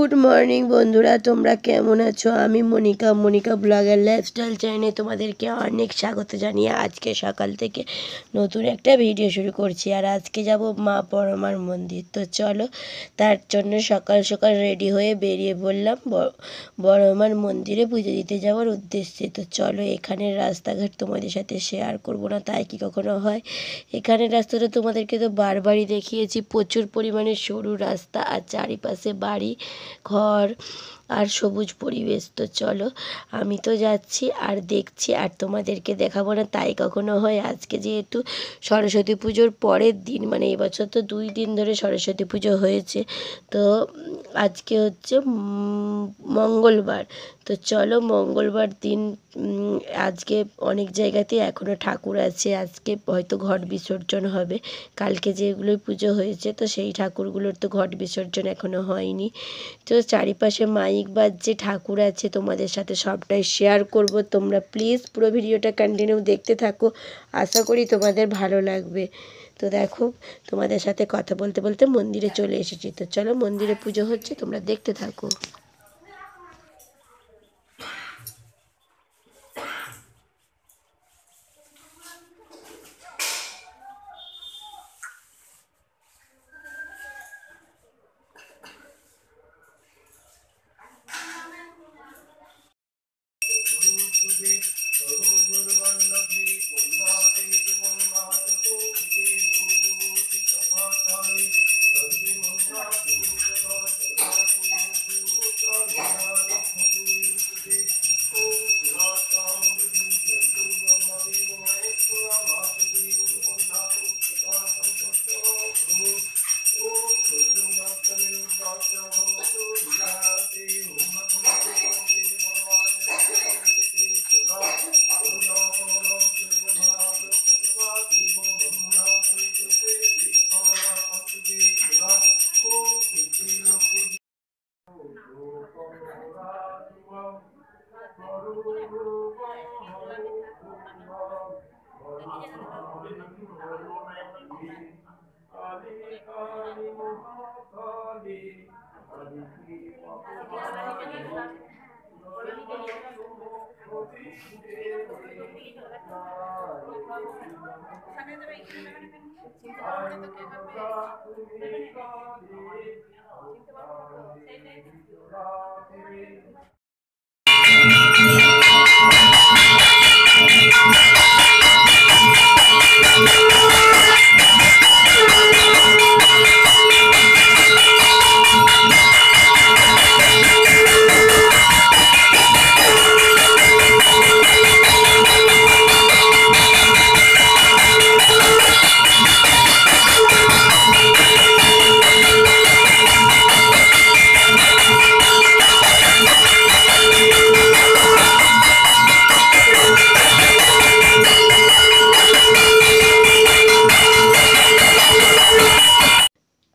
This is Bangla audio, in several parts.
গুড মর্নিং বন্ধুরা, তোমরা কেমন আছো? আমি মনিকা ব্লগার লাইফস্টাইল চ্যানেলে তোমাদেরকে অনেক স্বাগত জানিয়ে আজকে সকাল থেকে নতুন একটা ভিডিও শুরু করছি। আর আজকে যাব মা পরমার মন্দির। তো চলো, তার জন্য সকাল সকাল রেডি হয়ে বেরিয়ে পড়লাম বড়মার মন্দিরে পুজো দিতে যাওয়ার উদ্দেশ্যে। তো চলো, এখানের রাস্তাঘাট তোমাদের সাথে শেয়ার করব না, তাই কি কখনো হয়? এখানের রাস্তাটা তোমাদেরকে তো বারবারই দেখিয়েছি, প্রচুর পরিমাণে সরু রাস্তা আর চারিপাশে বাড়ি ঘর আর সবুজ পরিবেশ। তো চলো, আমি তো যাচ্ছি আর দেখছি, আর তোমাদেরকে দেখাবো না, তাই কখনো হয়? আজকে যেহেতু সরস্বতী পুজোর পরের দিন, মানে এবছর তো 2 দিন ধরে সরস্বতী পুজো হয়েছে, তো আজকে হচ্ছে মঙ্গলবার। তো চলো, মঙ্গলবার দিন আজকে অনেক জায়গাতে এখনও ঠাকুর আছে, আজকে হয়তো ঘট বিসর্জন হবে। কালকে যেগুলোই পুজো হয়েছে, তো সেই ঠাকুরগুলোর তো ঘট বিসর্জন এখনও হয়নি। তো চারিপাশে মাইক বাজছে, ঠাকুর আছে, তোমাদের সাথে সবটাই শেয়ার করব। তোমরা প্লিজ পুরো ভিডিওটা কন্টিনিউ দেখতে থাকো, আশা করি তোমাদের ভালো লাগবে। তো দেখো, তোমাদের সাথে কথা বলতে বলতে মন্দিরে চলে এসেছি। তো চলো, মন্দিরে পুজো হচ্ছে, তোমরা দেখতে থাকো।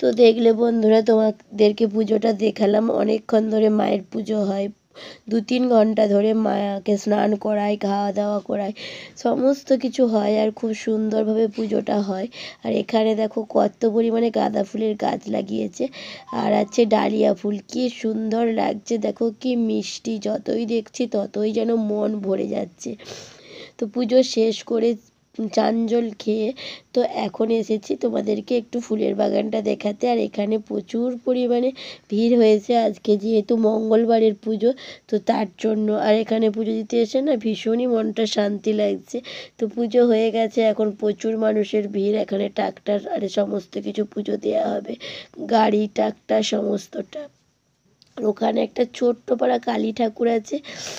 তো দেখলে বন্ধুরা, তোমাদেরকে পুজোটা দেখালাম। অনেকক্ষণ ধরে মায়ের পুজো হয়, 2-3 ঘন্টা ধরে মাকে স্নান করায়, খাওয়া দাওয়া করায়, সমস্ত কিছু হয়, আর খুব সুন্দরভাবে পুজোটা হয়। আর এখানে দেখো কত পরিমাণে গাঁদা ফুলের গাছ লাগিয়েছে, আর আছে ডালিয়া ফুল, কি সুন্দর লাগছে দেখো, কি মিষ্টি, যতই দেখছি ততই যেন মন ভরে যাচ্ছে। তো পুজো শেষ করে চান জল খেয়ে তো এখন এসেছি তোমাদেরকে একটু ফুলের বাগানটা দেখাতে। আর এখানে প্রচুর পরিমাণে ভিড় হয়েছে আজকে, যেহেতু মঙ্গলবারের পুজো, তো তার জন্য। আর এখানে পুজো দিতে এসে না ভীষণই মনটা শান্তি লাগছে। তো পুজো হয়ে গেছে, এখন প্রচুর মানুষের ভিড়। এখানে ট্রাক্টর আর সমস্ত কিছু পুজো দেওয়া হবে, গাড়ি ট্রাক্টর সমস্তটা। ওখানে একটা ছোট্ট পাড়া কালী ঠাকুর আছে,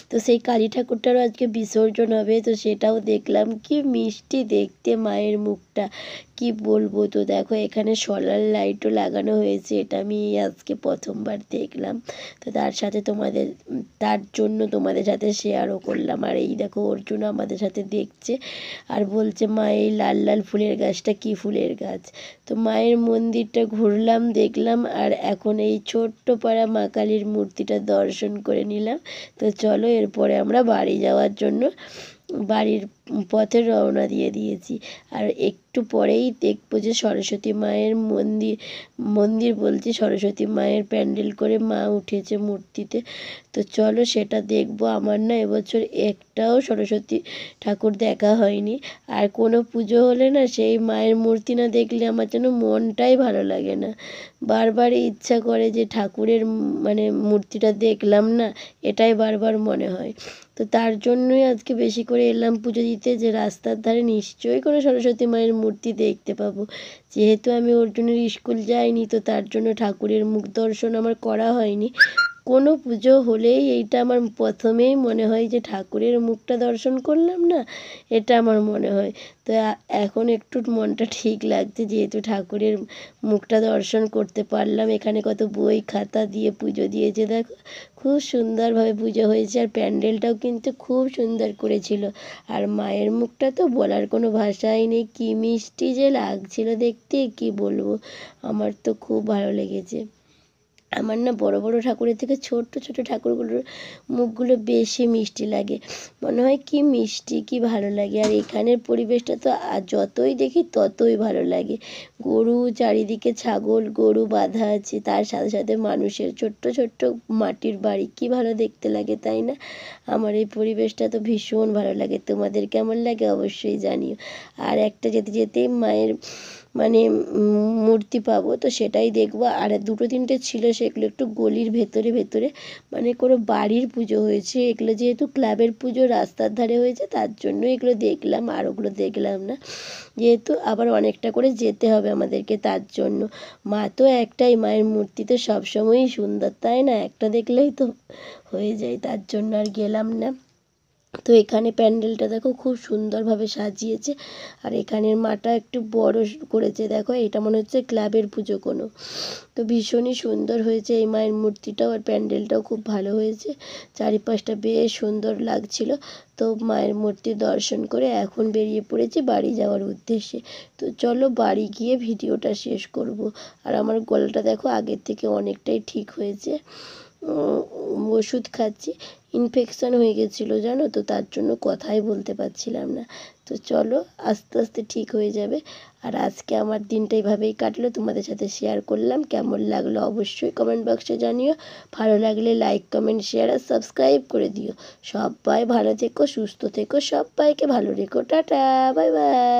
তো সেই কালী ঠাকুরটারও আজকে বিসর্জন হবে। তো সেটাও দেখলাম, কি মিষ্টি দেখতে মায়ের মুখটা, কি বলবো। তো দেখো, এখানে সোলার লাইটও লাগানো হয়েছে, এটা আমি আজকে প্রথমবার দেখলাম। তো তার জন্য তোমাদের সাথে শেয়ারও করলাম। আর এই দেখো, অর্জুন আমাদের সাথে দেখছে আর বলছে, মা এই লাল লাল ফুলের গাছটা কি ফুলের গাছ? তো মায়ের মন্দিরটা ঘুরলাম, দেখলাম, আর এখন এই ছোট্ট পাড়া মা কালীর মূর্তিটা দর্শন করে নিলাম। তো চলো, এরপরে আমরা বাড়ি যাওয়ার জন্য বাড়ির পথে রওনা দিয়ে দিয়েছি। আর একটু পরেই দেখবো যে সরস্বতী মায়ের মন্দির বলছি, সরস্বতী মায়ের প্যান্ডেল করে মা উঠেছে মূর্তিতে। তো চলো সেটা দেখবো। আমার না এবছর একটাও সরস্বতী ঠাকুর দেখা হয়নি। আর কোনো পুজো হলে না সেই মায়ের মূর্তি না দেখলে আমার যেন মনটাই ভালো লাগে না। বারবার ইচ্ছা করে যে ঠাকুরের মানে মূর্তিটা দেখলাম না, এটাই বারবার মনে হয়। তো তার জন্যই আজকে বেশি করে এলাম পুজো দিতে, যে রাস্তার ধারে নিশ্চয়ই কোনো সরস্বতী মায়ের মূর্তি দেখতে পাবো। যেহেতু আমি অর্জুনের স্কুল যাইনি, তো তার জন্য ঠাকুরের মুখ দর্শন আমার করা হয়নি। কোনো পুজো হলেই এইটা আমার প্রথমেই মনে হয় যে ঠাকুরের মুখটা দর্শন করলাম না, এটা আমার মনে হয়। তো এখন একটু মনটা ঠিক লাগছে, যেহেতু ঠাকুরের মুখটা দর্শন করতে পারলাম। এখানে কত বই খাতা দিয়ে পুজো দিয়েছে দেখো, খুব সুন্দরভাবে পুজো হয়েছে। আর প্যান্ডেলটাও কিন্তু খুব সুন্দর করেছিল। আর মায়ের মুখটা তো বলার কোনো ভাষাই নেই, কী মিষ্টি যে লাগছিল দেখতে, কি বলবো। আমার তো খুব ভালো লেগেছে। আমার না বড় বড় ঠাকুরের থেকে ছোট ছোট ঠাকুরগুলোর মুখগুলো বেশি মিষ্টি লাগে, মনে হয় কি মিষ্টি, কি ভালো লাগে। আর এখানের পরিবেশটা তো যতই দেখি ততই ভালো লাগে। গরু চারিদিকে, ছাগল গরু বাঁধা আছে, তার সাথে সাথে মানুষের ছোট্ট ছোট্ট মাটির বাড়ি, কি ভালো দেখতে লাগে তাই না? আমার এই পরিবেশটা তো ভীষণ ভালো লাগে। তোমাদের কেমন লাগে অবশ্যই জানিও। আর একটা যেতে যেতেই মায়ের মানে মূর্তি পাবো, তো সেটাই দেখবো। আর দুটো তিনটে ছিল, সেগুলো একটু গলির ভেতরে ভেতরে, মানে কোনো বাড়ির পুজো হয়েছে। এগুলো যেহেতু ক্লাবের পুজো রাস্তার ধারে হয়েছে, তার জন্য এগুলো দেখলাম, আর ওগুলো দেখলাম না। যেহেতু আবার অনেকটা করে যেতে হবে আমাদেরকে, তার জন্য। মা তো একটাই, মায়ের মূর্তি তো সবসময়ই সুন্দর তাই না, একটা দেখলেই তো হয়ে যায়, তার জন্য আর গেলাম না। তো এখানে প্যান্ডেলটা দেখো খুব সুন্দরভাবে সাজিয়েছে। আর এখানের মাটা একটু বড় করেছে দেখো, এটা মনে হচ্ছে ক্লাবের পুজো কোনো। তো ভীষণই সুন্দর হয়েছে এই মায়ের মূর্তিটাও, আর প্যান্ডেলটাও খুব ভালো হয়েছে। চারিপাশটা বেশ সুন্দর লাগছিল। তো মায়ের মূর্তি দর্শন করে এখন বেরিয়ে পড়েছি বাড়ি যাওয়ার উদ্দেশ্যে। তো চলো বাড়ি গিয়ে ভিডিওটা শেষ করব। আর আমার গলাটা দেখো আগের থেকে অনেকটাই ঠিক হয়েছে। ওষুধ খাচ্ছি, ইনফেকশান হয়ে গেছিলো জানো তো, তার জন্য কথাই বলতে পারছিলাম না। তো চলো আস্তে আস্তে ঠিক হয়ে যাবে। আর আজকে আমার দিনটা এইভাবেই কাটলো, তোমাদের সাথে শেয়ার করলাম। কেমন লাগলো অবশ্যই কমেন্ট বক্সে জানিও। ভালো লাগলে লাইক কমেন্ট শেয়ার আর সাবস্ক্রাইব করে দিও। সবাই ভালো থেকো, সুস্থ থেকো, সবাইকে ভালো রেখো। Tata, bye bye.